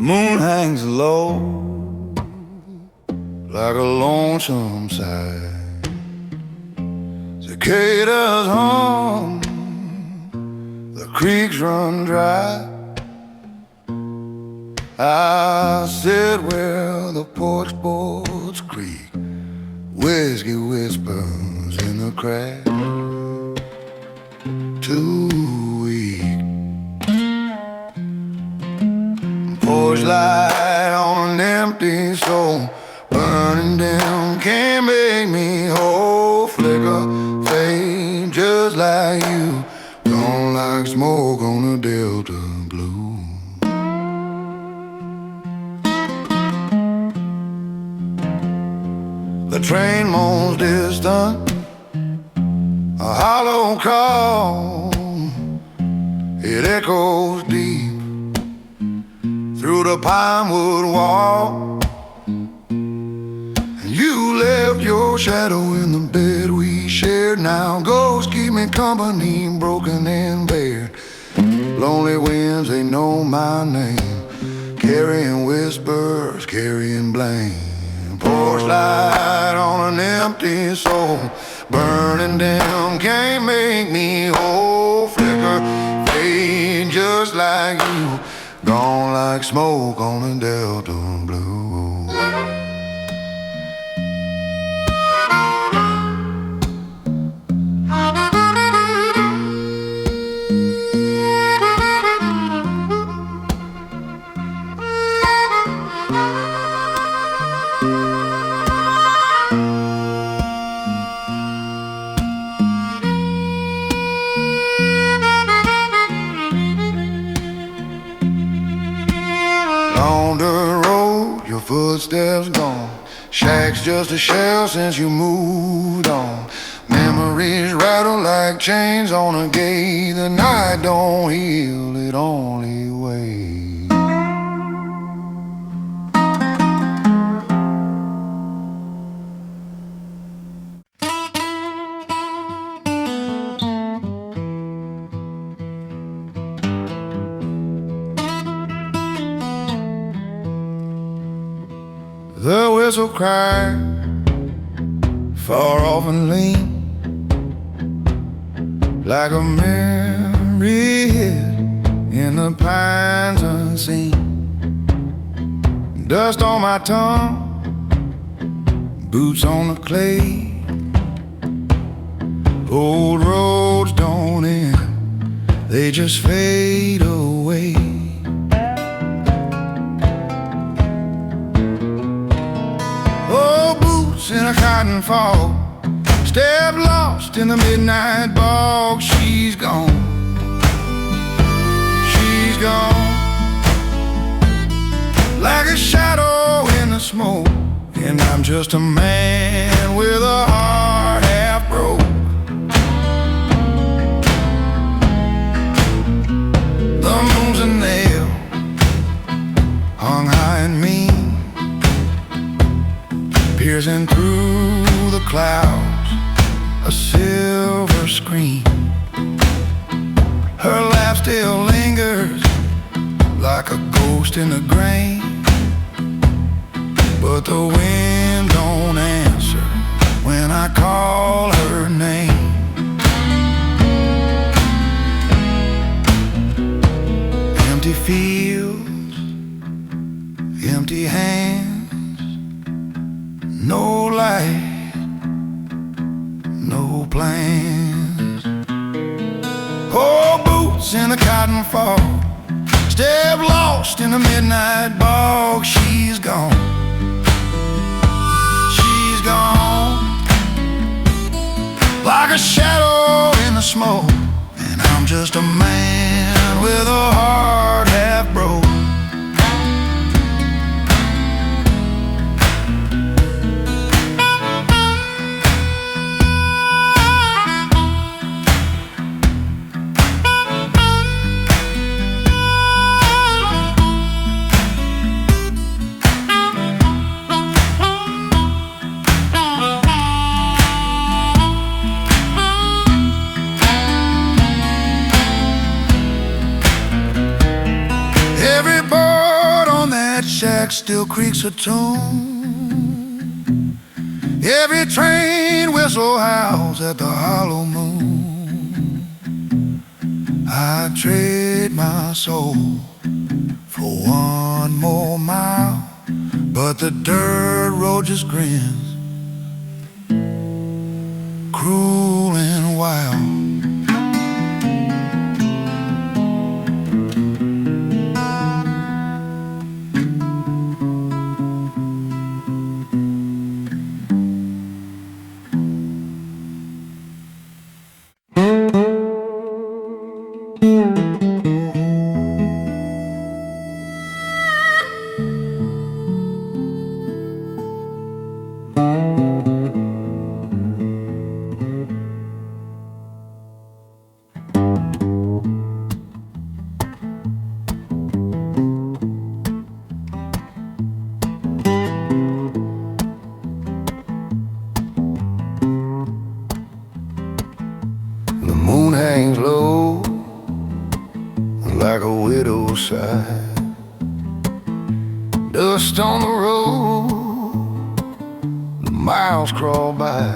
moon hangs low like a lonesome sight. Cicadas hum, the creeks run dry. I sit where the porch boards creak, whiskey whispers in the crack. Too weak. Porchlight on an empty soul, burning down, can't make me whole. Flicker, fade, just like you, gone like smoke on a Delta blue. The train moans distant, a hollow call, it echoes deep through the pinewood wall. And you left your shadow in the bed we shared. Now ghosts keep me company, broken and bare. Lonely winds, they know my name, carrying whispers, carrying blame. Porchlight on an empty soul, burning down, can't make me whole. Flicker, fade, just like you, gone like smoke on a Delta blue. On the road, your footsteps gone. Shack's just a shell since you moved on. Memories rattle like chains on a gate. The night don't heal, it only waits. The whistle cried, far off and lean, like a memory hid in the pines unseen. Dust on my tongue, boots on the clay. Old roads don't end, they just fade away. In a cotton fog, step lost in the midnight bog. She's gone, she's gone, like a shadow in the smoke. And I'm just a man with a heart half broke. The moon's a nail, hung high and mean, piercing through the clouds, a silver screen. Her laugh still lingers like a ghost in the grain, but the wind don't answer when I call her name. Empty fields, empty hands, no light, no plans. Oh, boots in the cotton fog, step lost in the midnight bog. She's gone, she's gone, like a shadow in the smoke. And I'm just a man with a heart half broke. tracks still creaks a tune. Every train whistle howls at the hollow moon. I trade my soul for one more mile, but the dirt road just grins, cruel and wild. The moon hangs low like a widow's sigh. Dust on the road, the miles crawl by.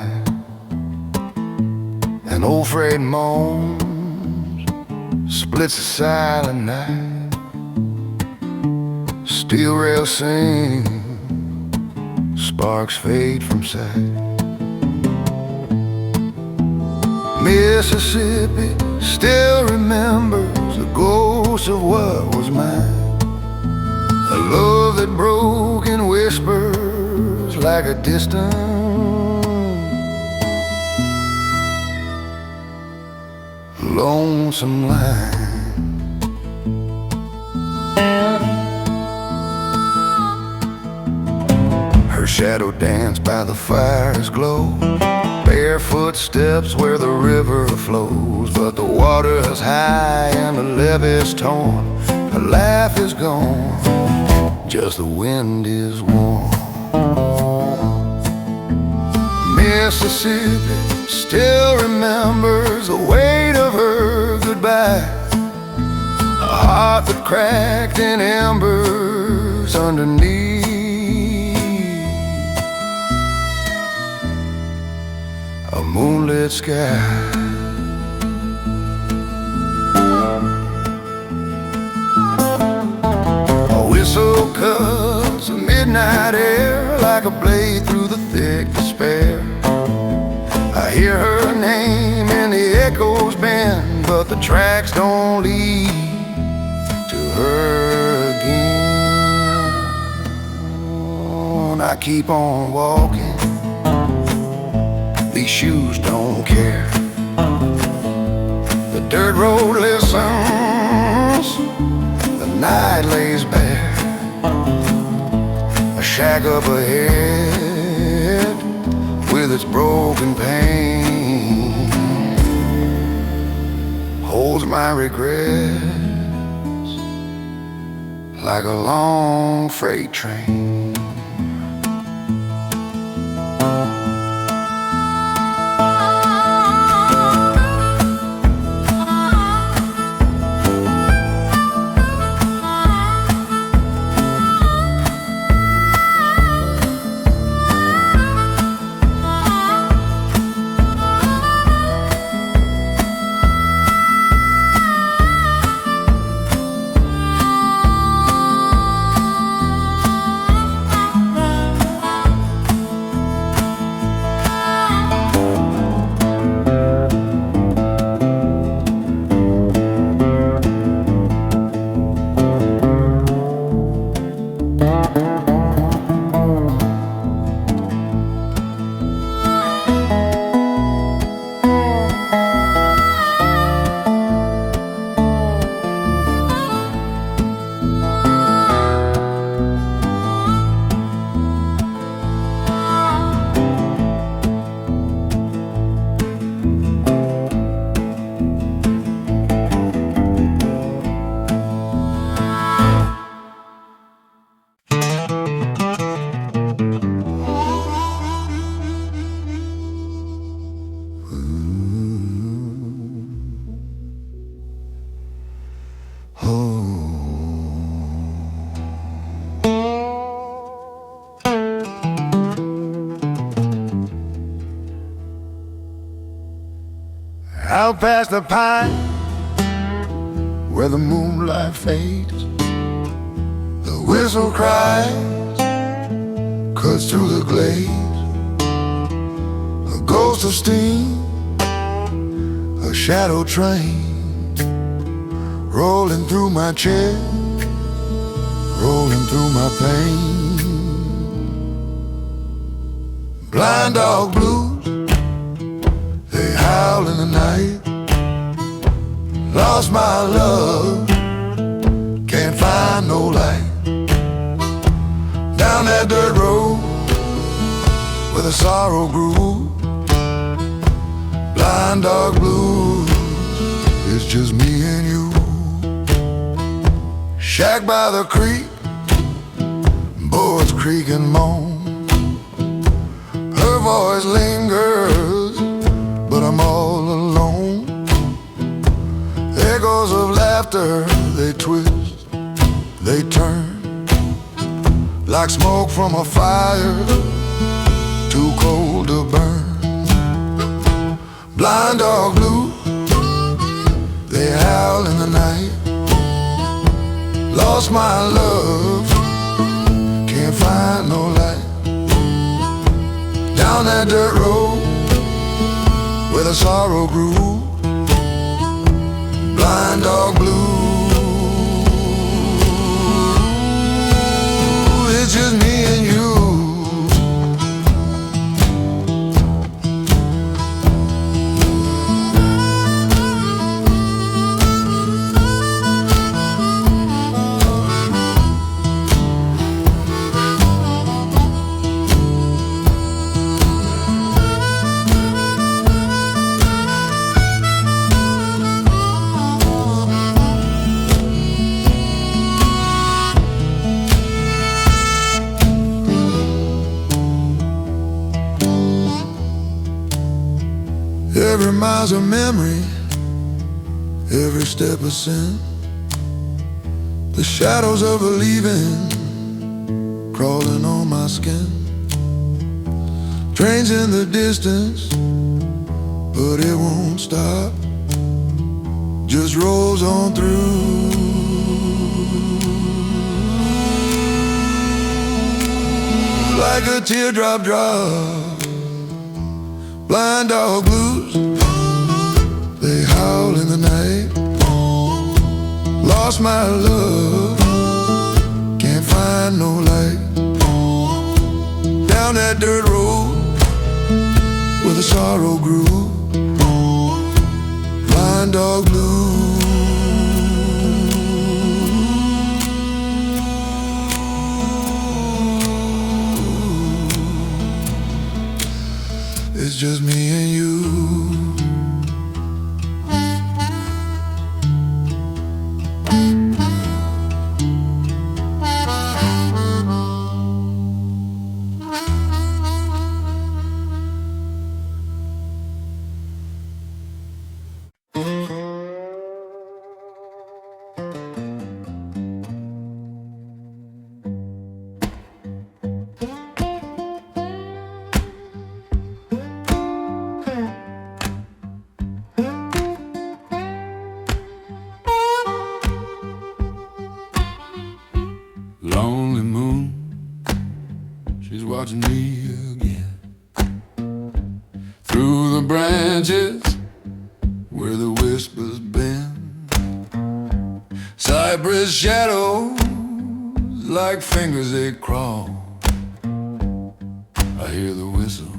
An old freight moans, splits the silent night. Steel rails sing, sparks fade from sight. Mississippi still remembers the ghost of what was mine. A love that broke in whispers like a distant lonesome line. Her shadow danced by the fire's glow, barefoot steps where the river flows, but the water is high and the levee's torn. Her laugh is gone, just the wind is warm. Mississippi still remembers the weight of her goodbye, a heart that cracked in embers underneath a moonlit sky. A whistle cuts the midnight air like a blade through the thick despair. I hear her name and the echoes bend, but the tracks don't lead to her again. I keep on walking, these shoes don't care. The dirt road listens, the night lays bare. A shack up ahead with its broken pane holds my regrets like a long freight train. out past the pine where the moonlight fades. The whistle cries, cuts through the glades. A ghost of steam, a shadow train, rolling through my chest, rolling through my pain. Blind dog blues, they howl in the night. Lost my love, can't find no light. Down that dirt road where the sorrow grew. Blind dog blues, it's just me and you. Shack by the creek, boards creak and moan. Her voice lingers, but I'm all alone. Echoes of laughter, they twist, they turn, like smoke from a fire, too cold to burn. Blind dog blue, they howl in the night. Lost my love, can't find no light. Down that dirt road where the sorrow grew. Blind dog blue, it's just me and you. Every mile's a memory, every step a sin. The shadows of believing crawling on my skin. Trains in the distance, but it won't stop, just rolls on through. Like a teardrop drop. Blind dog blues, they howl in the night. Lost my love, can't find no light. Down that dirt road where the sorrow grew. Blind dog blues, it's just me and you. Lonely moon, she's watching me again. Through the branches where the whispers bend. Cypress shadows like fingers they crawl. I hear the whistle,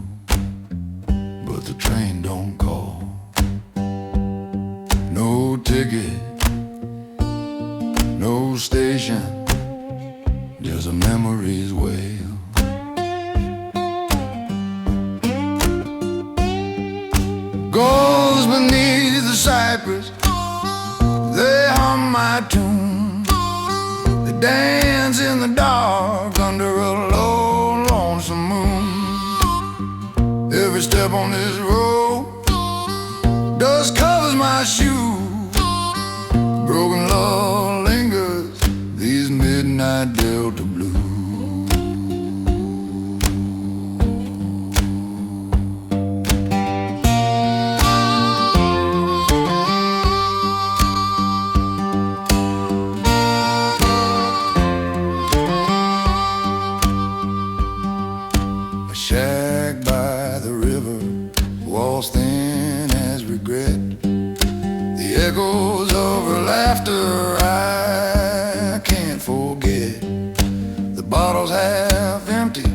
but the train don't call. No ticket, no station, just a memory's wail. Goes beneath the cypress, they hum my tune. They dance in the dark under a low, lonesome moon. Every step on this road, dust covers my shoes. Broken love lingers, these midnight Delta blues. echoes of her laughter I can't forget. The bottle's half empty,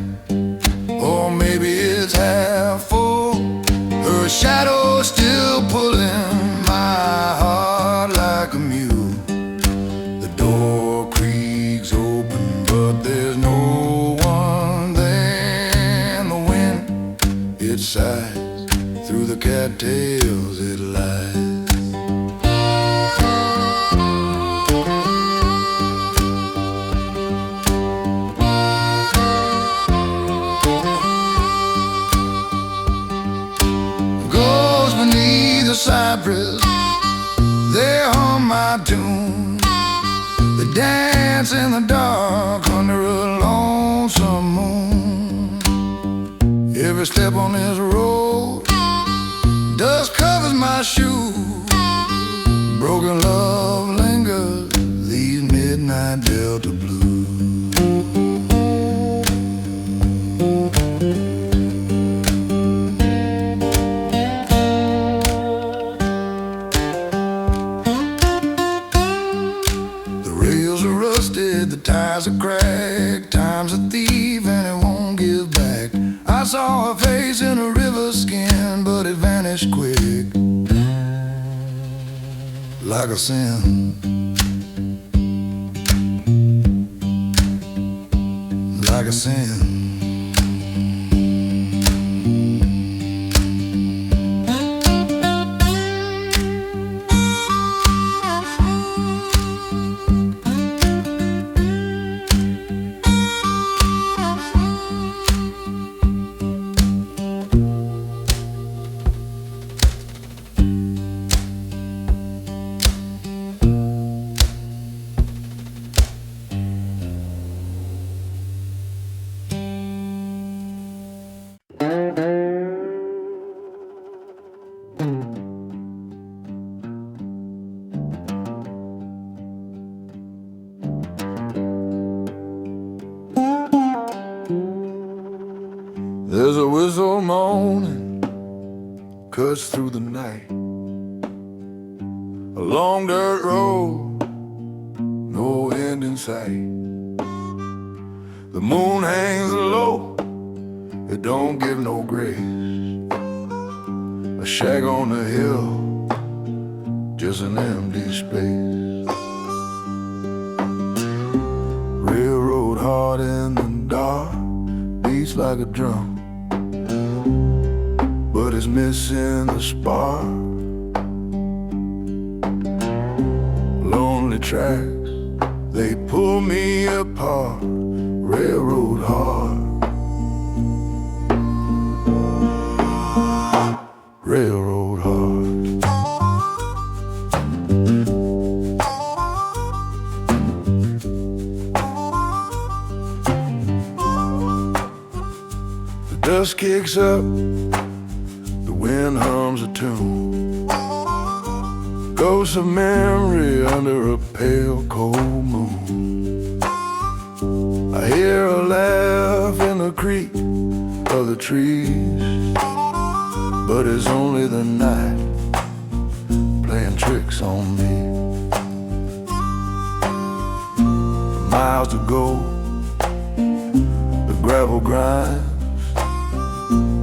or maybe it's half full. Her shadow's still pulling my heart like a mule. The door creaks open, but there's no one there. And the wind, it sighs through the cattails it lies. Cypress, they hum my tune. They dance in the dark under a lonesome moon. Every step on this road, dust covers my shoes. Broken love lingers, these midnight Delta blues. The tires are cracked, time's a thief and it won't give back. I saw her face in a river skin, but it vanished quick, like a sin, like a sin. There's a whistle moaning, cuts through the night. A long dirt road, no end in sight. The moon hangs low, it don't give no grace. A shack on the hill, just an empty space. Railroad heart in the dark, beats like a drum, but it's missing the spark. Lonely tracks, they pull me apart. Railroad heart, railroad heart. The dust kicks up, the wind hums a tune. Ghosts of memory under a pale cold moon. I hear a laugh in the creak of the trees, but it's only the night playing tricks on me. Miles to go, the gravel grinds.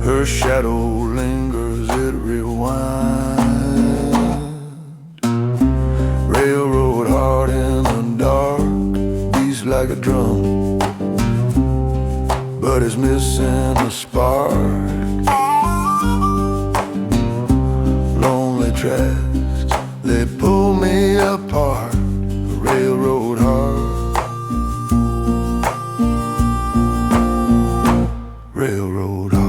Her shadow lingers, it rewinds. Railroad heart in the dark, beats like a drum, but it's missing the spark. Lonely tracks, they pull me apart. Railroad heart, railroad heart.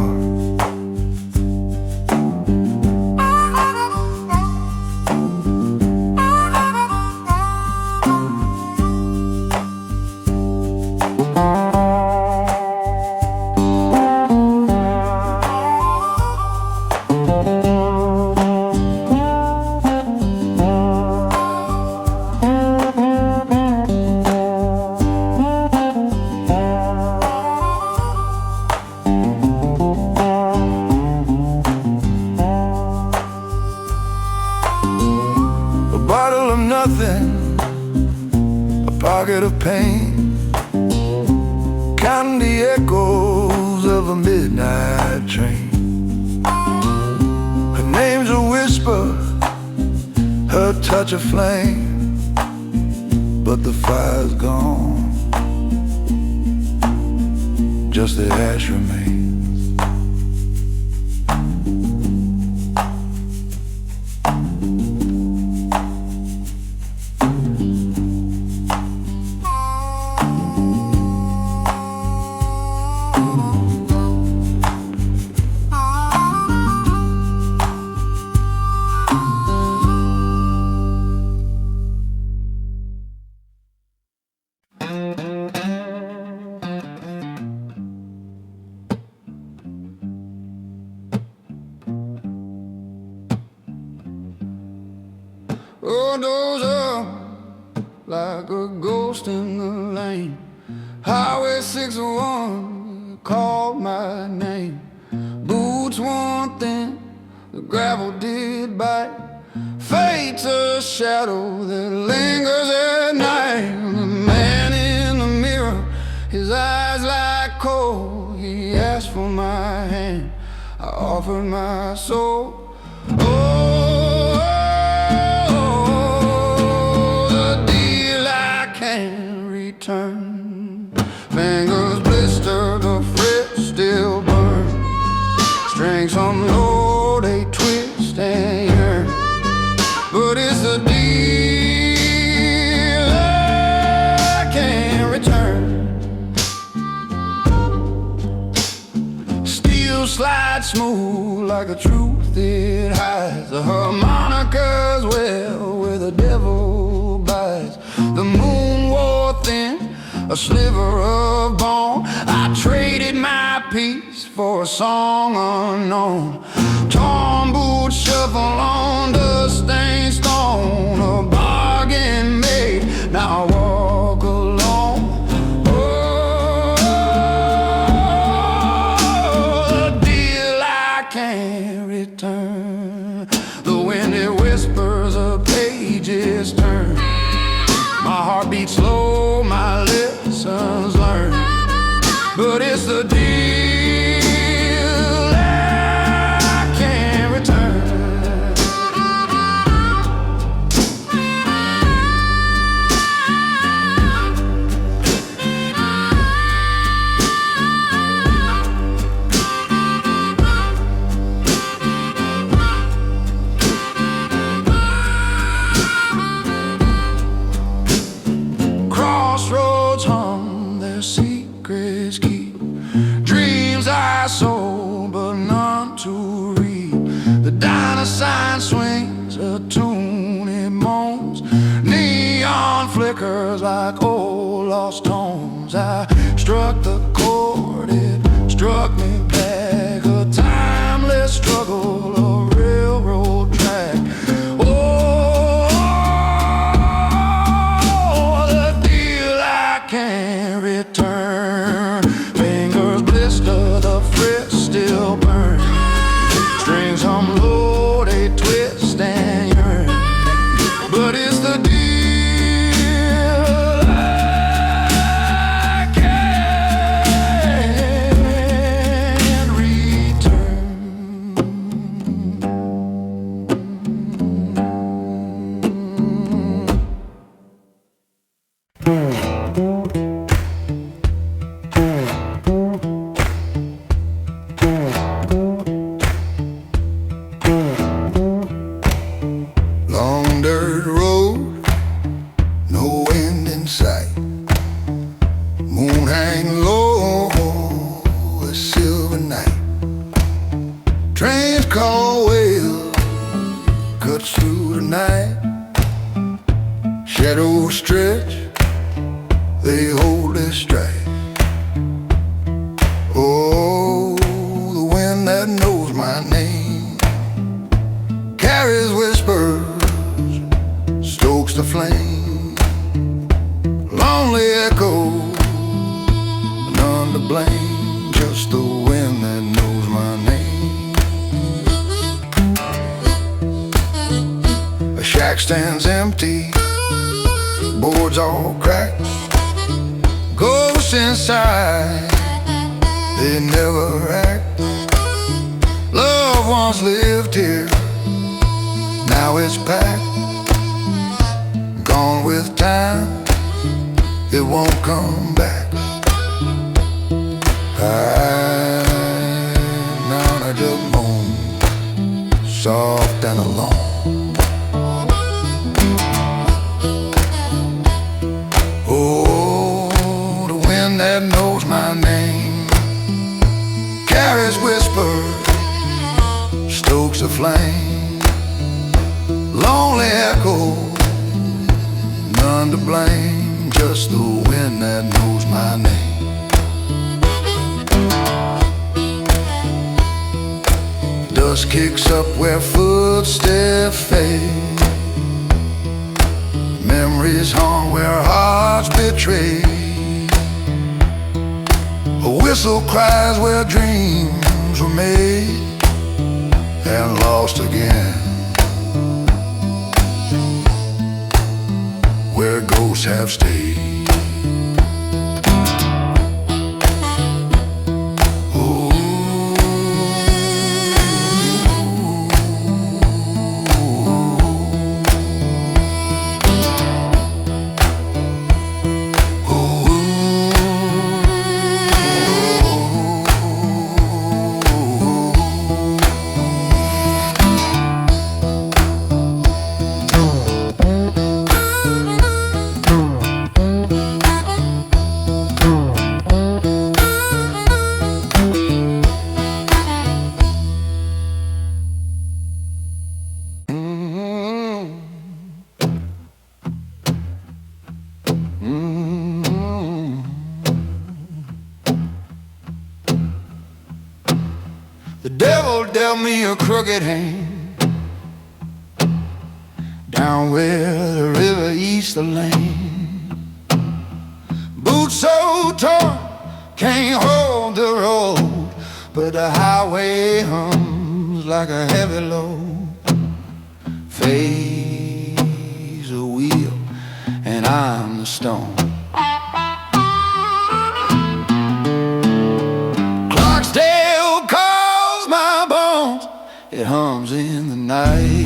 nothing, a pocket of pain, counting the echoes of a midnight train. Her name's a whisper, her touch a flame, but the fire's gone, just the ash remains. Road goes up like a ghost in the lane. Highway 601 called my name. Boots worn thin, the gravel did bite. Fate's a shadow that lingers at night. The man in the mirror, his eyes like coal. He asked for my hand, I offered my soul. Turn. Fingers blister, the fret still burn. Strings on low, they twist and yearn. But it's a deal I can't return. Steel slides smooth like a truth it hides. The harmonicas well where the devil bites. The moon wore thin, a sliver of bone. I traded my peace for a song unknown. Torn boots shuffle on dust-stained stone. A bargain made, now I walk alone. Oh, a deal I can't return. The wind it whispers, a page is turned. My heart beats slow, my lessons learned, but it's the deal I can't return. Crossroads hum, their secrets keep. Dreams I sold, but none to read. The diner sign swings, a tune it moans. Neon flickers like old lost tones. I struck the chord, it struck me back. A timeless struggle, a railroad track. Can't return. Fingers blister, the fret still burn. Strings hum low, they twist and yearn. But it's the deal I can't return. Long dirt road, no end in sight. Moon hang low, a silver night. Trains call well, cuts through the night. Shadows stretch, they hold their stride. Oh, the wind that knows my name carries whispers, stokes the flame. Lonely echo, none to blame, just the wind that knows my name. A shack stands empty, boards all cracked, ghosts inside, they never act. Loved ones lived here, now it's packed, gone with time, it won't come back. High down at the moon, soft and alone. Oh, the wind that knows my name carries whispers, stokes a flame, lonely echo, none to blame, just the wind that knows my name. Dust kicks up where footsteps fade, memories haunt where hearts betray. A whistle cries where dreams were made and lost again, where ghosts have stayed. The devil dealt me a crooked hand down where the river eats the lane. Boots so torn, can't hold the road, but the highway hums like a heavy load. Face a wheel and I'm the stone. Clarksdale calls my bones, it hums in the night.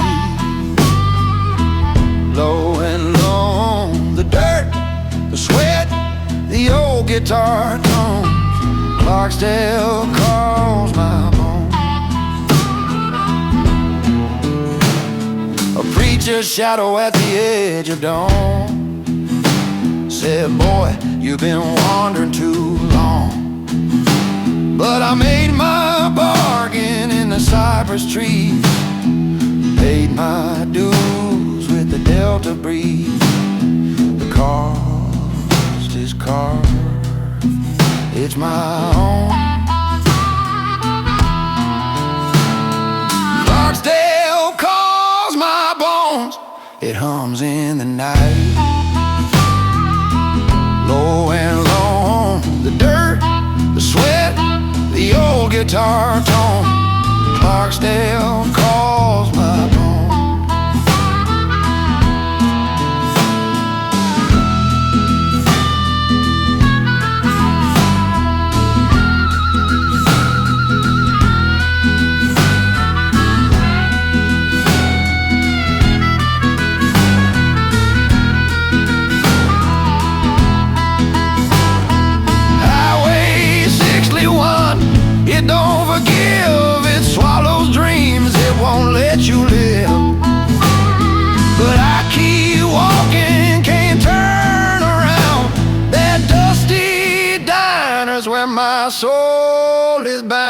Low and long, the dirt, the sweat, the old guitar tones. Clarksdale calls my bones. A preacher's shadow at the edge of dawn said, boy, you've been wandering too long. But I made my bargain in the cypress trees, paid my dues with the Delta breeze. The cost is carved, it's my own. Clarksdale calls my bones, it hums in the night. Low and long, the dirt, the sweat, the old guitar tone. Clarksdale calls my bones. It don't forgive, it swallows dreams, it won't let you live. But I keep walking, can't turn around. That dusty diner's where my soul is bound.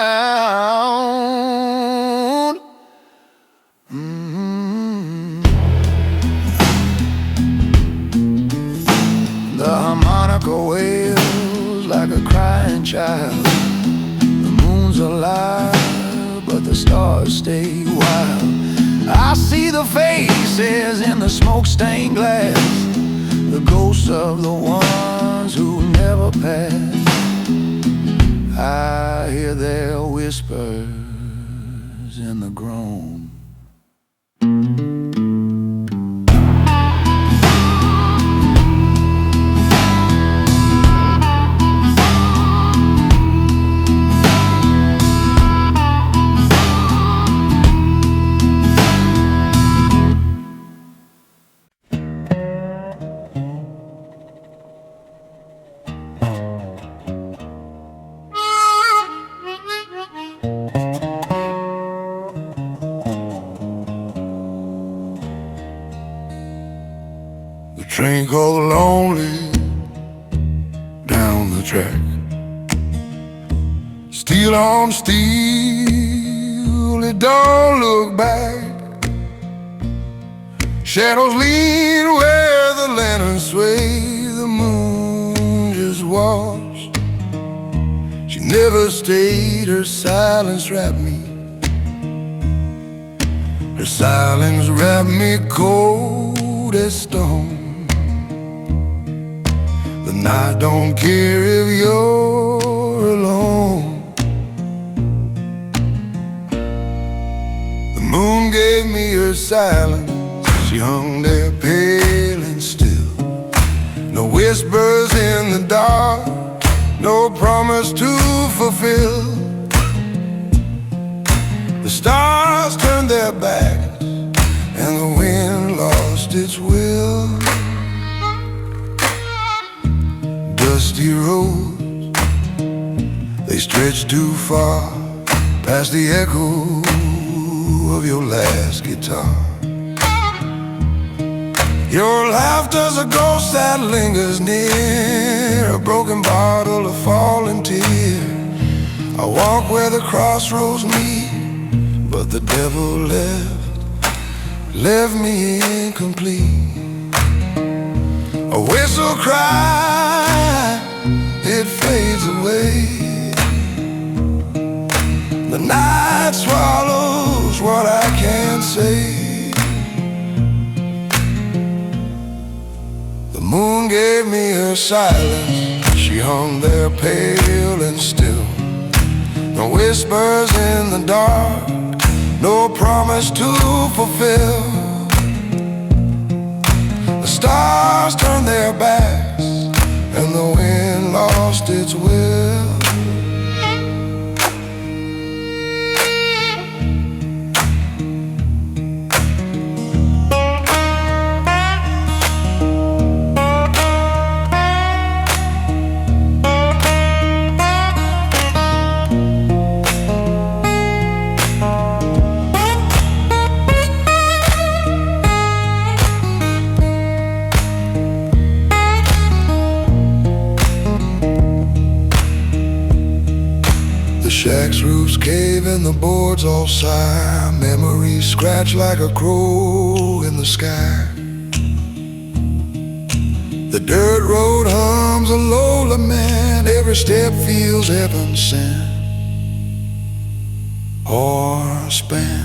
The harmonica wails like a crying child. Alive, but the stars stay wild. I see the faces in the smoke-stained glass, the ghosts of the ones who never passed. I hear their whispers in the groan. train called Lonely down the track. Steel on steel, it don't look back. Shadows lean where the lanterns sway. The moon just watched. She never stayed, her silence wrapped me. Her silence wrapped me cold as stone. The night don't care if you're alone. The moon gave me her silence. She hung there pale and still. No whispers in the dark, no promise to fulfill. The stars turned their backs and the wind lost its will. Dusty roads, they stretch too far past the echo of your last guitar. Your laughter's a ghost that lingers near, a broken bottle, a falling tear. I walk where the crossroads meet, but the devil left me incomplete. A whistle cry, it fades away. The night swallows what I can't say. The moon gave me her silence. She hung there pale and still. No whispers in the dark, no promise to fulfill. The stars turned their backs and the wind lost its will. Shack's roofs cave and the boards all sigh. Memories scratch like a crow in the sky. The dirt road hums a low lament. Every step feels heaven sent or spent.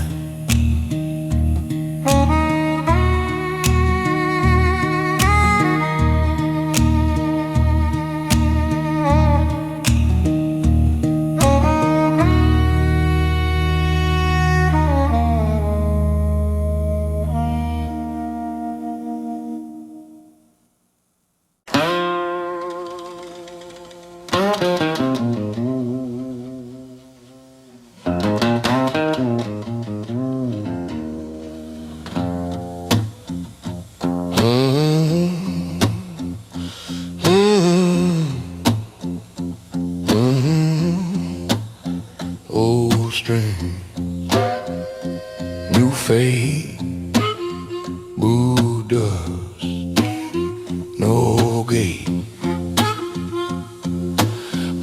Old string, new fade, blue dust, no gate.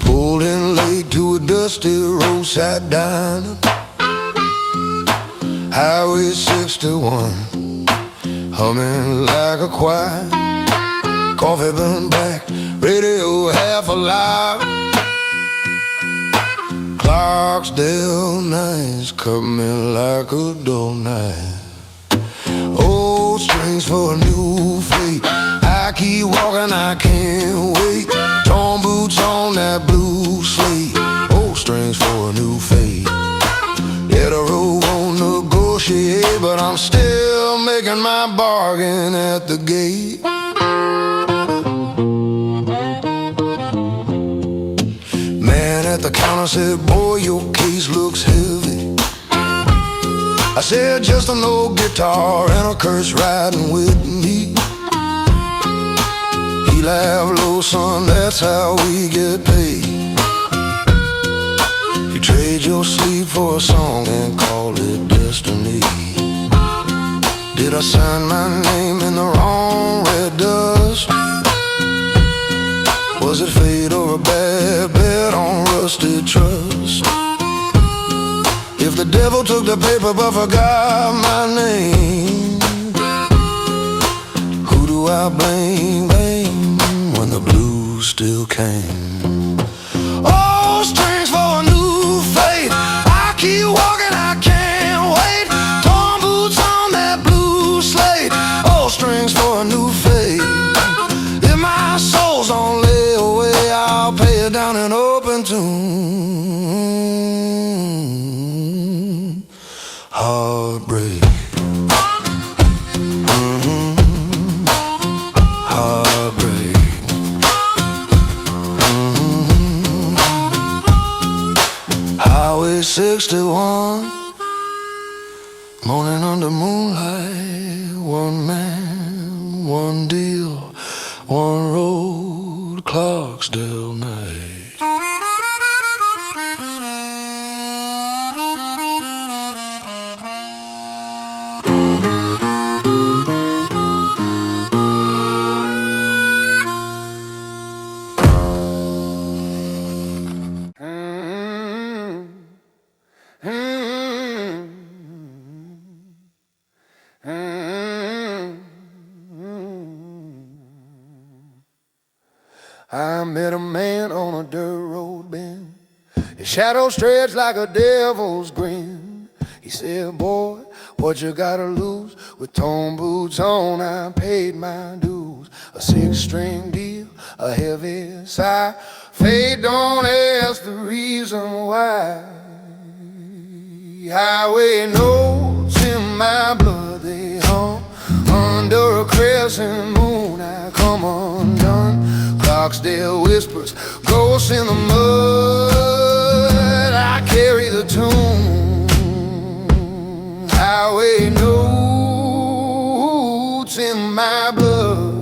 Pulled in late to a dusty roadside diner. Highway 61, humming like a choir. Coffee burned back, radio half alive. Clarksdale nights cut me like a dull knife. Old strings for a new fate. I keep walking, I can't wait. Torn boots on that blue slate. Old strings for a new fate. Yeah, the road won't negotiate, but I'm still making my bargain at the gate. At the counter said, boy, your case looks heavy. I said, just an old guitar and a curse riding with me. He laughed low, son, that's how we get paid. You trade your sleep for a song and call it destiny. Did I sign my name in the wrong red dust? Devil took the paper but forgot my name. Who do I blame, when the blues still came? All strings for a new fate. I keep walking, I can't wait. Torn boots on that blue slate. All strings for a new fate. If my soul's on layaway, I'll pay it down in open tune. Heartbreak. Heartbreak. Highway 61, morning under moonlight. One man, one deal, one road, Clarksdale night. I met a man on a dirt road bend. His shadow stretched like a devil's grin. He said, boy, what you gotta lose? With torn boots on, I paid my dues. A 6-string deal, a heavy sigh. Fate don't ask the reason why. Highway notes in my blood, they hum under a crescent moon. I come undone. Clarksdale whispers, ghosts in the mud. I carry the tune. Highway notes in my blood.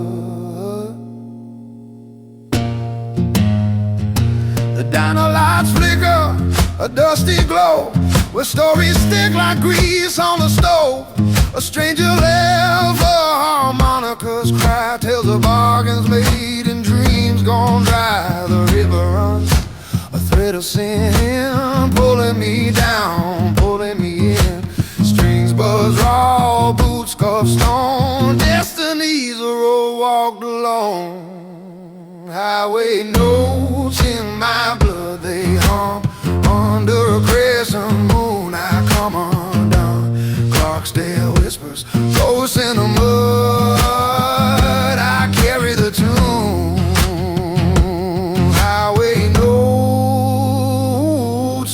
The diner lights flicker, a dusty glow, where stories stick like grease on the stove. A stranger left for harmonicas cry, tales of bargains made and dreams gone dry. The river runs, a thread of sin, pulling me down, pulling me in. Strings buzz raw, boots carved stone. Destiny's a road walked alone. Highway notes in my blood, they hum under a crescent moon. I come undone. Clarksdale whispers, ghosts in the mud. I carry the tune. Highway notes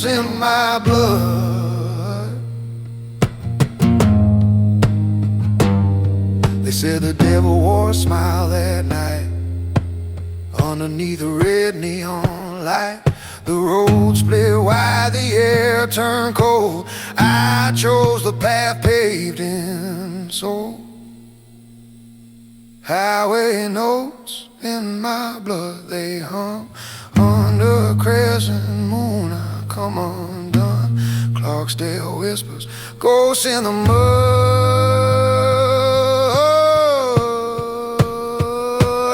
in my blood. They said the devil wore a smile that night underneath a red neon light. The road split wide, the air turned cold. I chose the path paved in soul. Highway notes in my blood, they hum under a crescent moon. I come undone. Clarksdale whispers, ghosts in the mud.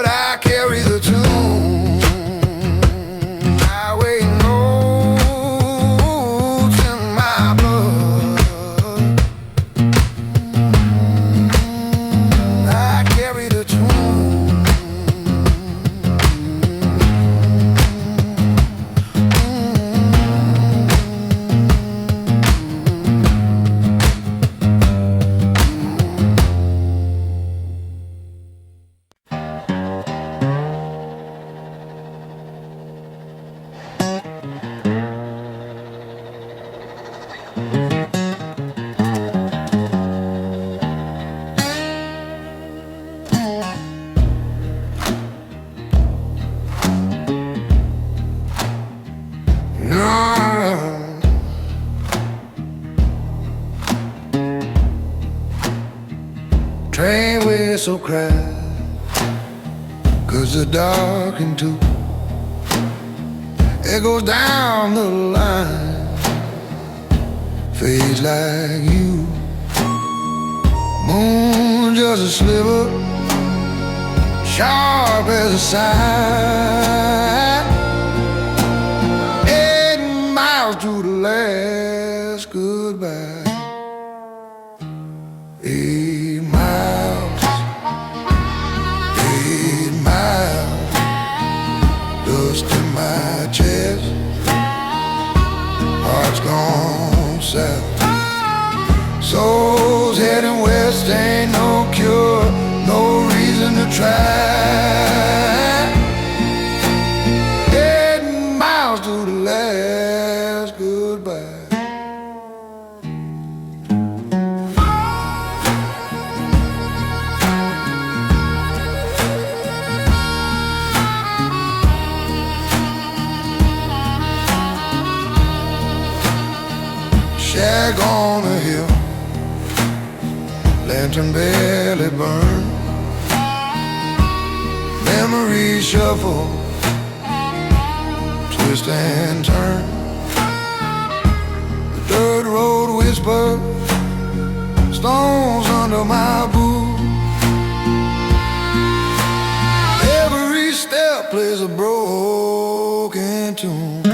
I carry the tune. Train whistle cry, 'cause the darkened too. It goes down the line, fades like you. Moon just a sliver, sharp as a sigh. 8 miles to the last goodbye. south. Souls heading west, ain't no cure, no reason to try. 8 miles to the last goodbye. Shack on a hill, lantern barely burn. Memories shuffle, twist and turn. The dirt road whispers, stones under my boot. Every step plays a broken tune.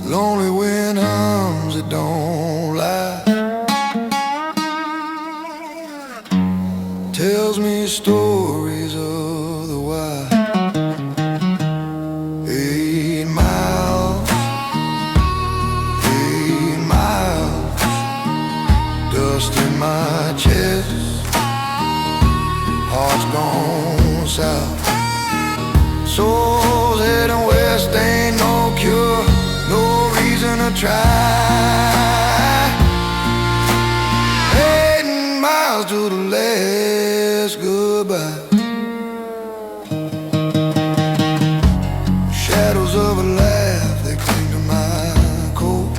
Lonely wind hums, it don't lie. Tells me stories of the wild. 8 miles, 8 miles, dust in my chest, heart's gone south. Souls heading west, ain't no cure, no reason to try. 8 miles to the last goodbye. Shadows of a laugh, they cling to my coat.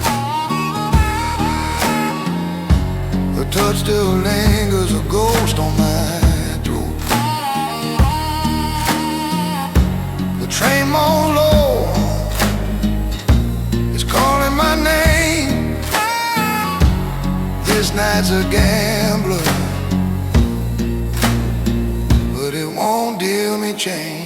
The touch still lingers, a ghost on my throat. The train moans low, calling my name. This night's a gambler, but it won't deal me change.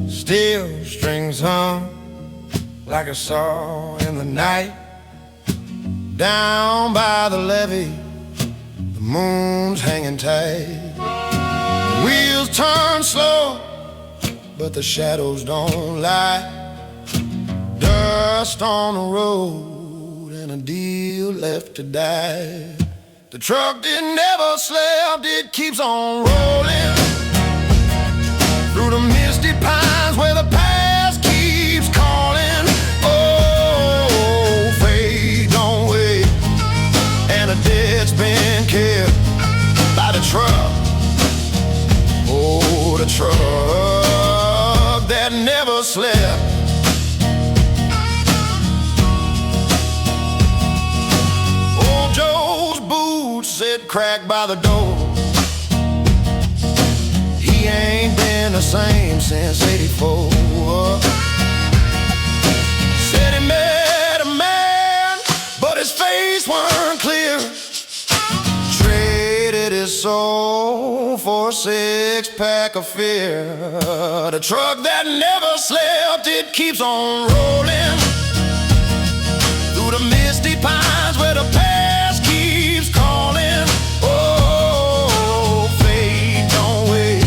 Steel strings hum like I saw in the night. Down by the levee, the moon's hanging tight. Wheels turn slow, but the shadows don't lie. Dust on the road and a deal left to die. The truck didn't ever slept, it keeps on rolling through the misty pines where the past keeps calling. Oh, fate don't wait, and a debt's been kept by the truck. Oh, the truck that never slept. Old Joe's boots sit cracked by the door. He ain't been the same since '84. Said he met a man, but his face weren't clear. Traded his soul for a 6-pack of fear. The truck that never slept, it keeps on rolling through the misty pines where the past keeps calling. Oh, fate don't wait,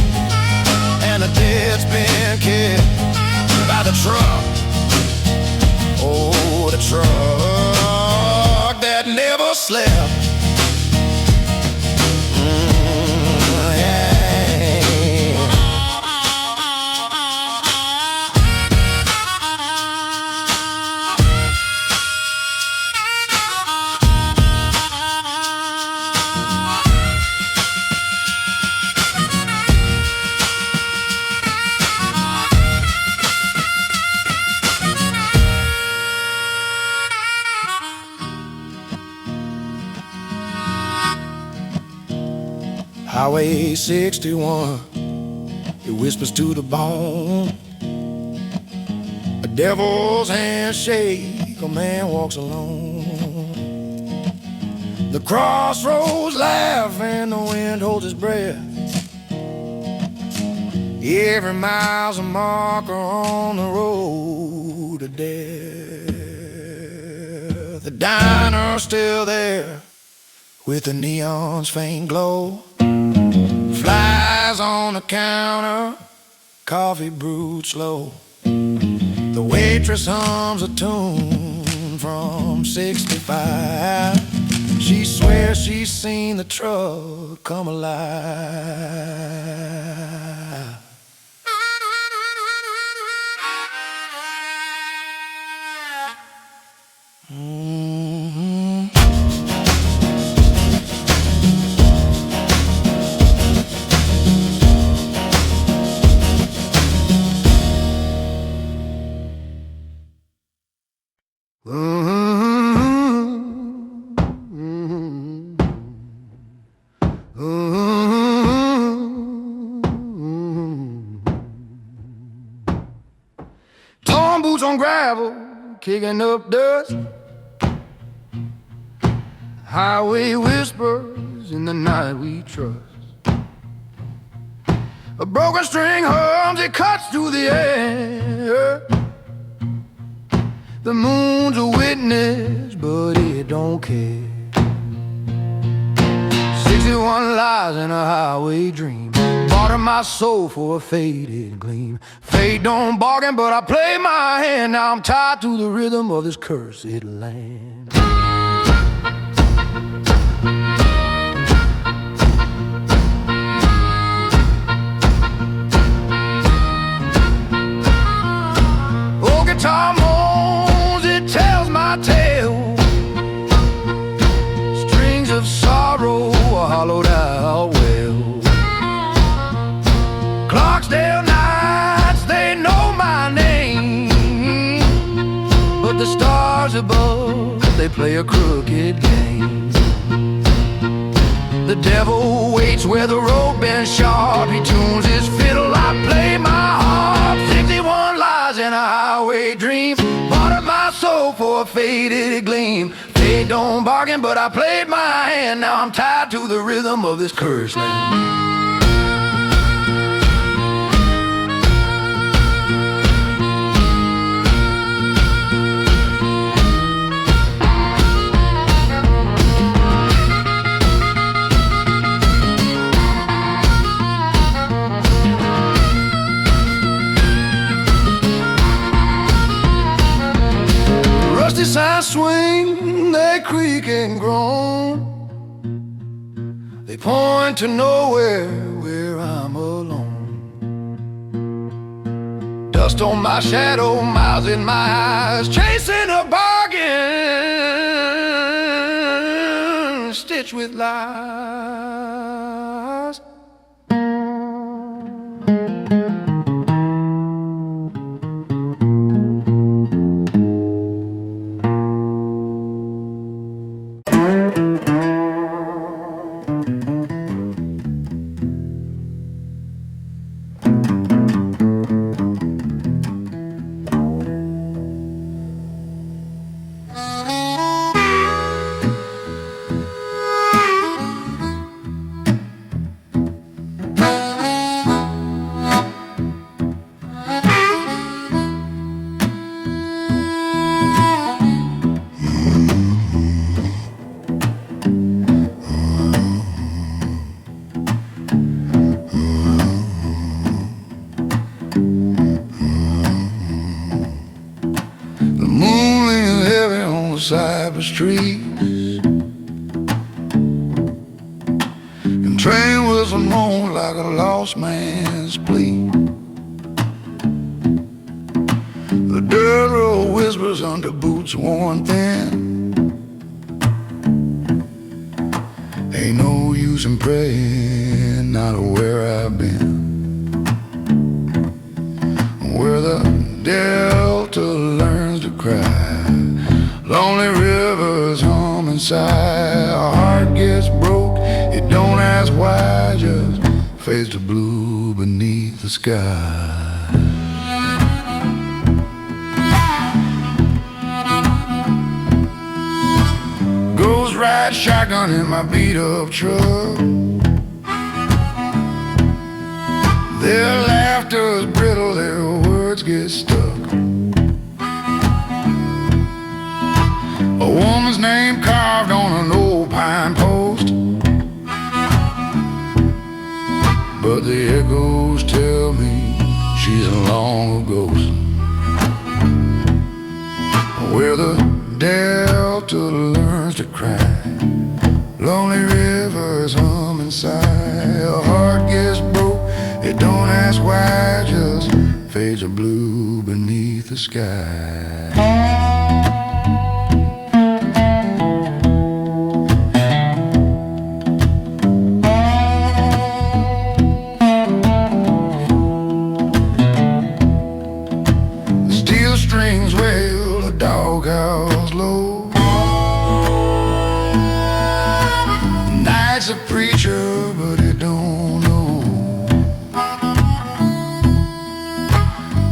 and the debt's been kept by the truck. Oh, the truck that never slept. Highway 61, it whispers to the bone. A devil's handshake, a man walks alone. The crossroads laugh and the wind holds his breath. Every mile's a marker on the road to death. The diner's still there with the neon's faint glow. Flies on the counter, coffee brewed slow. The waitress hums a tune from 65. She swears she's seen the truck come alive. Torn boots on gravel, kicking up dust. Highway whispers in the night we trust. A broken string hums, it cuts through the air. The moon's a witness, but it don't care. 61 lies in a highway dream, bartered my soul for a faded gleam. Fate don't bargain, but I play my hand. Now I'm tied to the rhythm of this cursed land. Oh, guitar moans, it tells my tale. Strings of sorrow hollowed out well. Clarksdale nights, they know my name, but the stars above, they play a crooked game. The devil waits where the road bends sharp. He tunes his fiddle, I play my harp. 61 lies in a highway dream, bartered my soul for a faded gleam. Fate don't bargain, but I played my hand. Now I'm tied to the rhythm of this cursed land. Rusty signs swing, they creak and groan. They point to nowhere where I'm alone. Dust on my shadow, miles in my eyes, chasing a bargain stitched with lies. Cypress trees, and train whistle moan like a lost man's plea. The dirt road whispers under boots worn thin. Ain't no use in praying, not where I've been. Where the delta learns to cry, lonely rivers hum inside. Our heart gets broke, it don't ask why, just blue beneath the sky. Ghost ride shotgun in my beat-up truck. Their laughter is brittle, their words get stuck. A woman's name carved on an old pine post, but the echoes tell me she's a long ghost. Where the delta learns to cry, lonely rivers hum inside. A heart gets broke, it don't ask why, just fades of blue beneath the sky. Strings wail, the dog howls low. Night's a preacher, but he don't know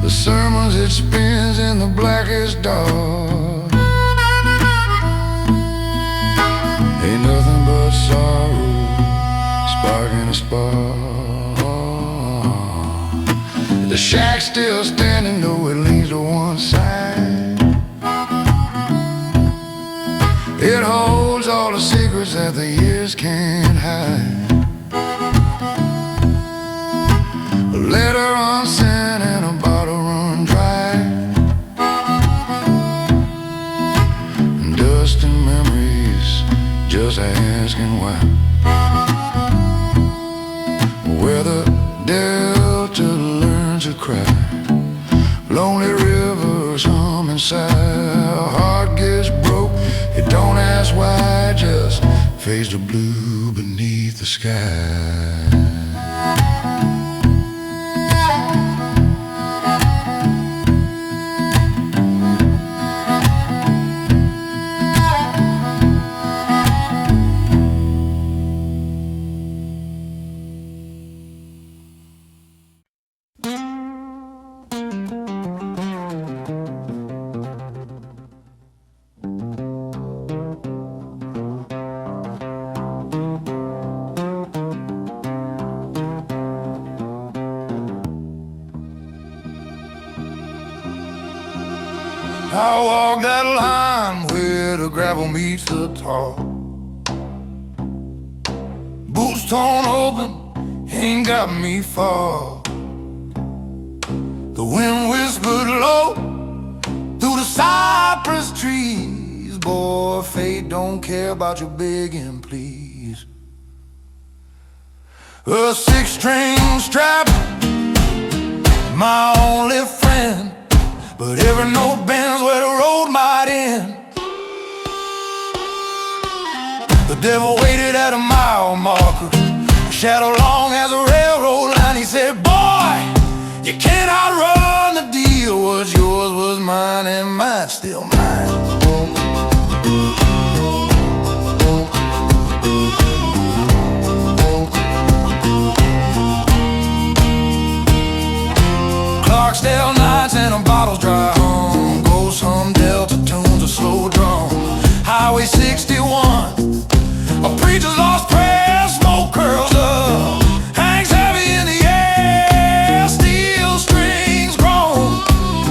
the sermons it spins in the blackest dark. Ain't nothing but sorrow sparking a spark. The shack's still standing, though it leans to one side. It holds all the secrets that the years can't hide. A letter unsent and a bottle run dry. Dust and memories just asking why. Where the delta learns to cry, lonely rivers hum inside. A heart gets broke, it don't ask why, just fades to blue beneath the sky. I walk that line where the gravel meets the tar. Boots torn open, ain't got me far. The wind whispered low through the cypress trees. Boy, fate don't care about your begging, please. A six-string strap, my only friend, but every note bends where the road might end. The devil waited at a mile marker, a shadow long as a railroad line. He said, boy, you can't outrun the deal. What's yours was mine, and mine's still mine. Clarksdale nights and a bottle's dry home. Ghost hum, delta tunes, a slow drum. Highway 61, a preacher's lost prayer, smoke curls up, hangs heavy in the air, steel strings groan.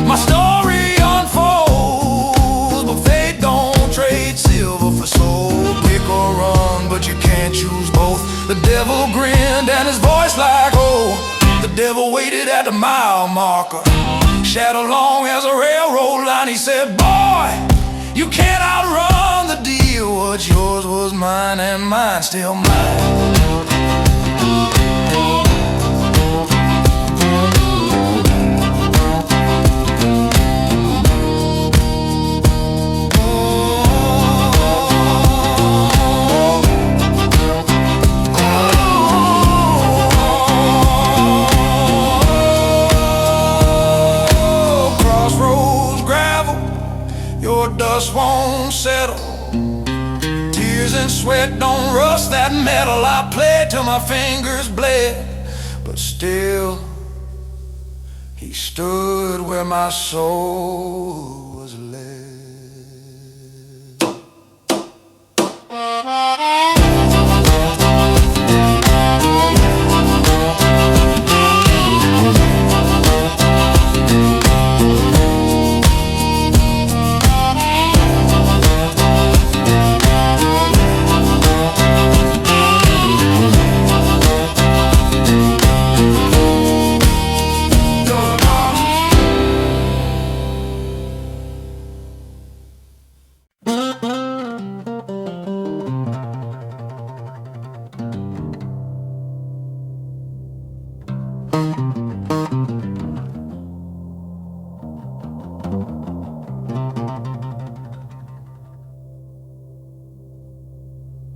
My story unfolds, but fate don't trade silver for soul. Pick or run, but you can't choose both. The devil grinned and his voice like, oh. The devil waited at the mile marker, shadow long as a railroad line. He said, boy, you can't outrun the deal. What's yours was mine, and mine's still mine. Dust won't settle, tears and sweat don't rust that metal. I played till my fingers bled, but still. He stood where my soul was led.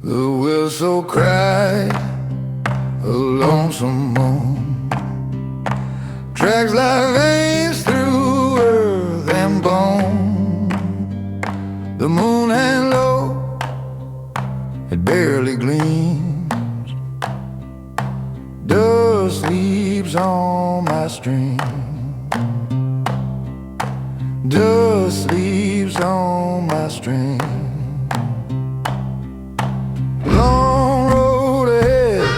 The whistle cried a lonesome moan, tracks like veins through earth and bone. The moon hung low, it barely gleams. Dust sleeps on my string. Dust sleeps on my string. Long road ahead,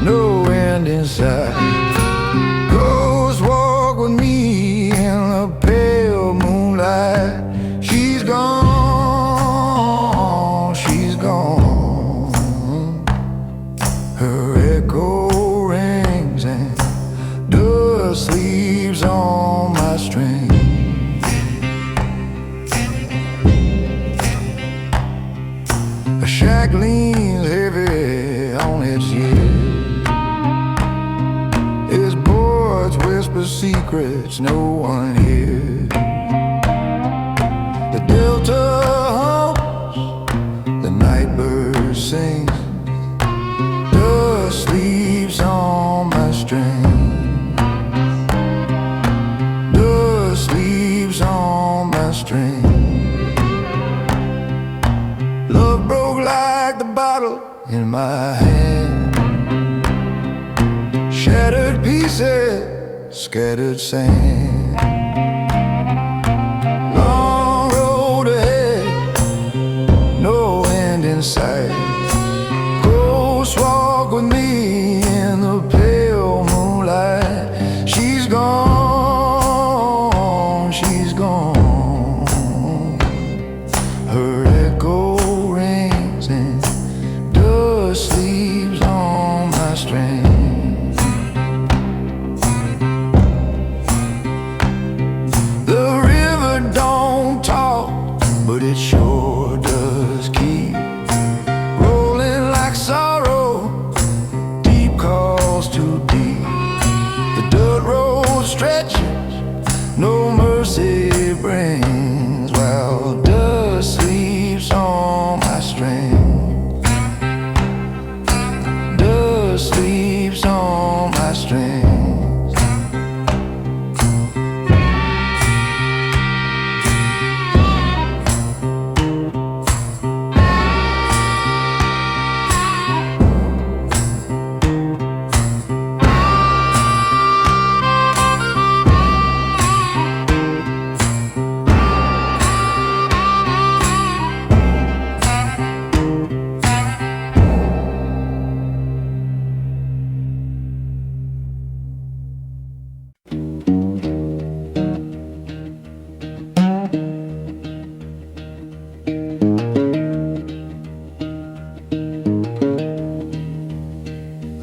no end in sight. Ghost walk with me in the pale moonlight. She's gone, she's gone. Her echo rings and dust sleeps on my string. A shack leans heavy on its years. Its boards whisper secrets no one hears. The delta hums, the night bird sings. Dust sleeps on my string. Dust sleeps on my string. Love broke like the bottle in my hand. Shattered pieces, scattered sand. Long road ahead, no end in sight. Ghost walk with me in the pale moonlight. She's gone, she's gone. Her echo rings and dust sleeps on my string. The river don't talk, but it sure does keep rolling like sorrow. Deep calls too deep. The dirt road stretches, no mercy brings, while dust sleeps on my string. Dust sleeps on my strings.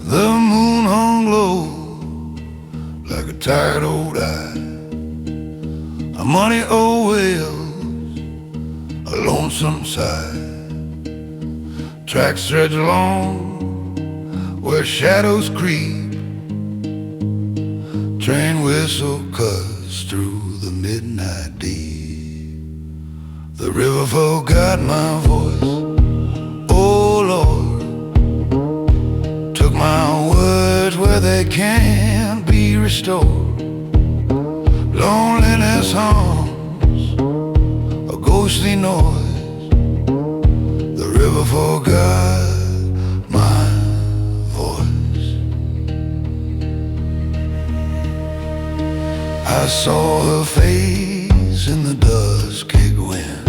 The moon hung low like a tired old eye. A money old wells, a lonesome sigh. Tracks stretch along where shadows creep. Train whistle cuts through the midnight deep. The river forgot my voice, oh Lord. Took my words where they can't be restored. Loneliness hums, a ghostly noise. The river forgot my voice. I saw her face in the dusky wind,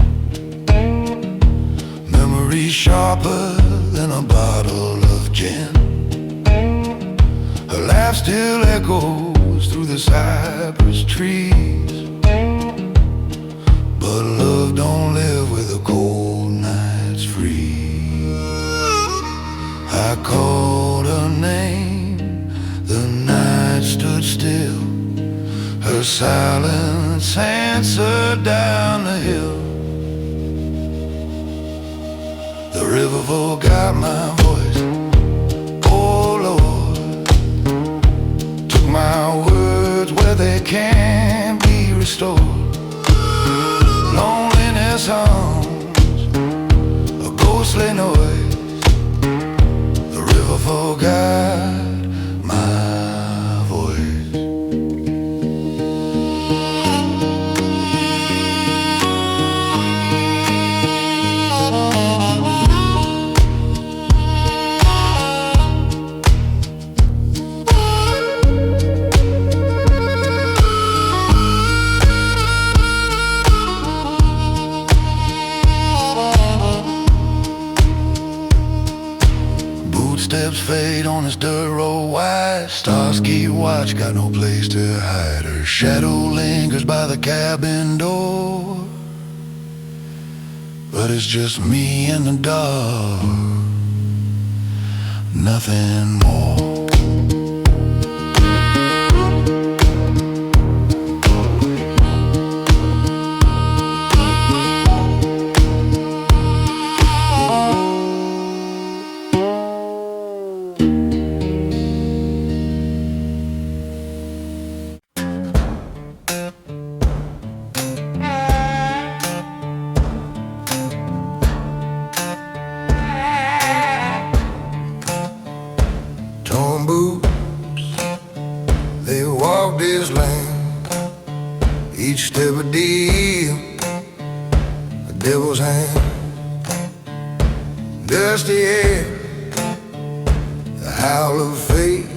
memory sharper than a bottle of gin. Her laugh still echoes through the cypress trees, but love don't live with a cold night's freeze. I called her name, the night stood still. Her silence answered down the hill. The river forgot my voice, oh Lord, took my words where they can't be restored. Loneliness hums, a ghostly noise. The river forgot my voice. Steps fade on this dirt road wide. Stars keep watch, got no place to hide. Her shadow lingers by the cabin door, but it's just me and the dark, nothing more. They walk this land, each step a deal, a devil's hand. Dusty air, the howl of fate.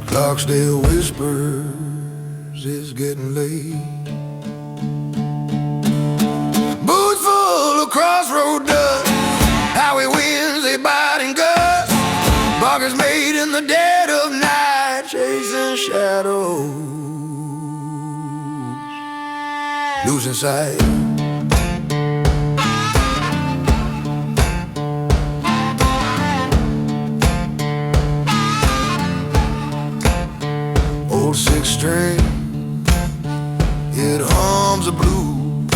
Clarksdale whispers, it's getting late. Boots full of Crossroad dust, highway winds, they bite and gust. Bunkers made in the dead of night, chasing shadows, losing sight. Old six string, it hums the blues.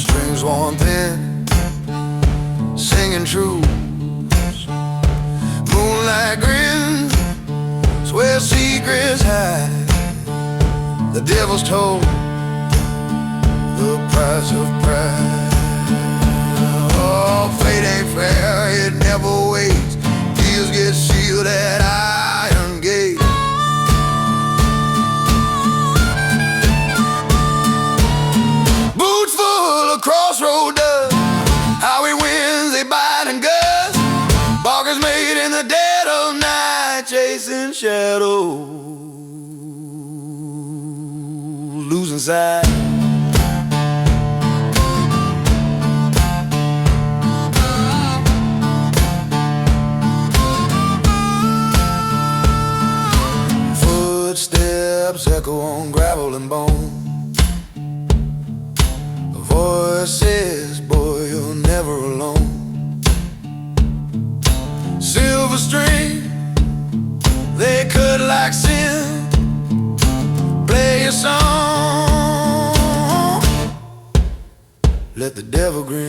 Strings worn thin, singing true. Moonlight grins, swear secrets hide. The devil's told the price of pride. Oh, fate ain't fair, it never waits. Deals get sealed at iron gates. Boots full of Crossroad dust, highway winds, they bite and gust. Barkers made in the dead of night, chasing shadows, losing sight. Footsteps echo on gravel and bone. A voice says, boy, you're never alone. Silver string, they cut like sin. Play a song, let the devil grin.